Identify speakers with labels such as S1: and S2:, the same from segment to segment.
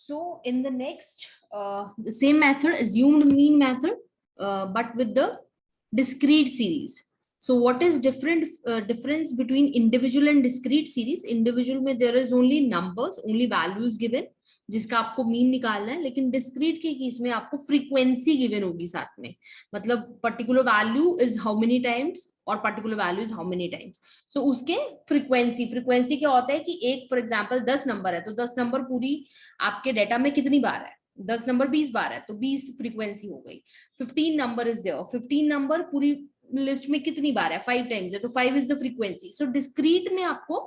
S1: So in the next the same method, assumed mean method, but with the discrete series. So what is difference between individual and discrete series? Individual में there is only numbers, only values given, जिसका आपको mean निकालना है, लेकिन discrete के case में आपको frequency given होगी साथ में, मतलब particular value is how many times और particular value is how many times. So उसके फ्रीक्वेंसी क्या होता है कि एक फॉर एग्जांपल 10 नंबर है तो 10 नंबर पूरी आपके डेटा में कितनी बार है, 10 नंबर 20 बार है तो 20 फ्रीक्वेंसी हो गई. 15 नंबर इज देयर, 15 नंबर पूरी लिस्ट में कितनी बार है, 5 टाइम्स है तो 5 is the frequency. So discrete में आपको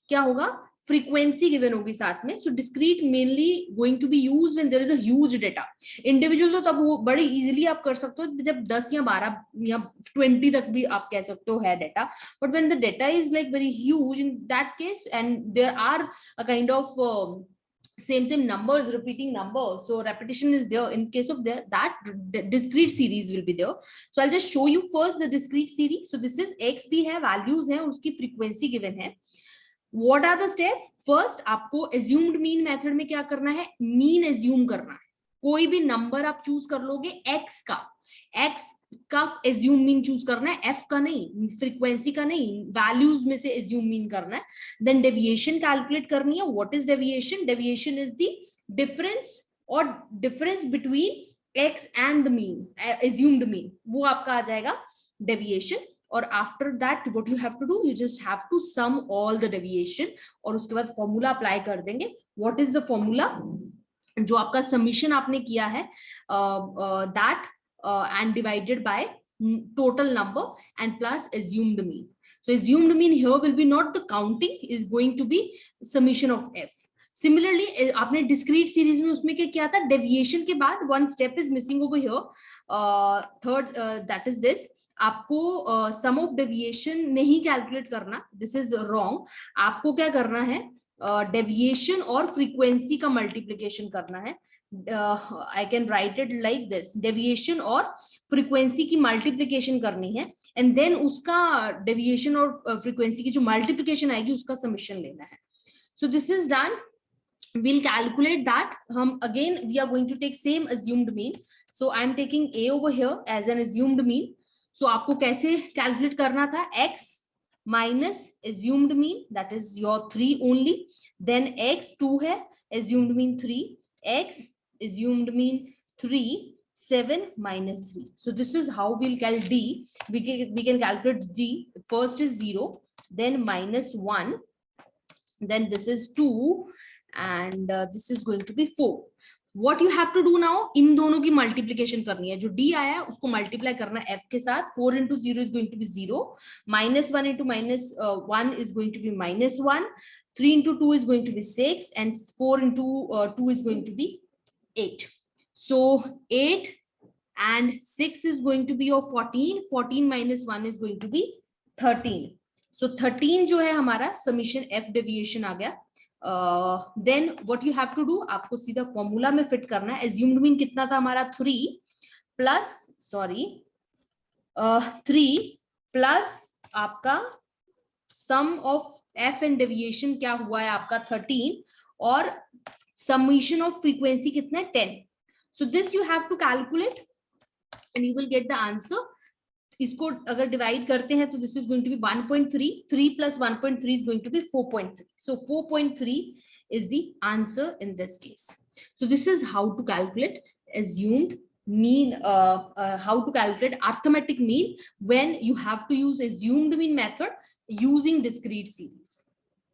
S1: क्या होगा, फ्रीक्वेंसी गिवन होगी साथ में. So discrete mainly going to be use when there is a huge data. Individual तो तब वो बड़े इजीली आप कर सकते हो जब 10 या 12 या 20 तक भी आप कह सकते हो है data. But when the data is like very huge, in that case and there are a kind of same numbers, repeating numbers, so repetition is there. In case of that discrete series will be there. So I'll just show you first the discrete series. So this is x भी है, values है, उसकी frequency given है. What are the step? First आपको assumed mean method में क्या करना है, mean assume करना है. कोई भी नंबर आप चूज कर लोगे x का assume mean चूज करना है, f का नहीं, फ्रीक्वेंसी का नहीं, वैल्यूज में से assume mean करना है. देन डेविएशन कैलकुलेट करनी है. What is deviation? Deviation is the difference between x and the mean, assumed mean, वो आपका आ जाएगा डेविएशन. और after that what you have to do, you just have to sum all the deviation और उसके बाद फॉर्मूला अप्लाई कर देंगे. What is the formula? जो आपका समीशन आपने किया है that and divided by total number and plus assumed mean. So assumed mean here will be not the counting, is going to be summation of f. Similarly आपने discrete series में उसमें क्या किया था, deviation के बाद one step is missing over here. Third that is this, आपको sum of deviation नहीं calculate करना, this is wrong. आपको क्या करना है, deviation और frequency का multiplication करना है. I can write it like this, deviation और frequency की multiplication करनी है and then उसका deviation और frequency की जो multiplication आएगी उसका summation लेना है. So this is done. We'll calculate that. हम again we are going to take same assumed mean. So I am taking a over here as an assumed mean. So आपको कैसे calculate करना था, x minus assumed mean, that is your 3 only, then x 2 है, assumed mean 3, x assumed mean 3, 7 minus 3. So this is how we'll cal d. We can calculate d. First is 0, then minus 1, then this is 2, and this is going to be 4. What you have to do now, इन दोनों की multiplication करनी है. जो d आया है उसको multiply करना है f के साथ. 4 into 0 is going to be 0. Minus 1 into minus 1 is going to be minus 1. 3 into 2 is going to be 6, and 4 into 2 is going to be 8. So 8 and 6 is going to be your 14. 14 minus 1 is going to be 13. So 13 जो है हमारा summation f deviation आ गया. Then what you have to do, आपको सीधा formula में fit करना है. assumed mean कितना था हमारा, 3 प्लस आपका sum of f and deviation क्या हुआ है आपका 13 और summation of frequency कितना है 10. So this you have to calculate and you will get the answer. इसको अगर डिवाइड करते हैं तो this is going to be 1.3. 3 plus 1.3 is going to be 4.3. So 4.3 is the answer in this case. So this is how to calculate assumed mean, how to calculate arithmetic mean when you have to use assumed mean method using discrete series.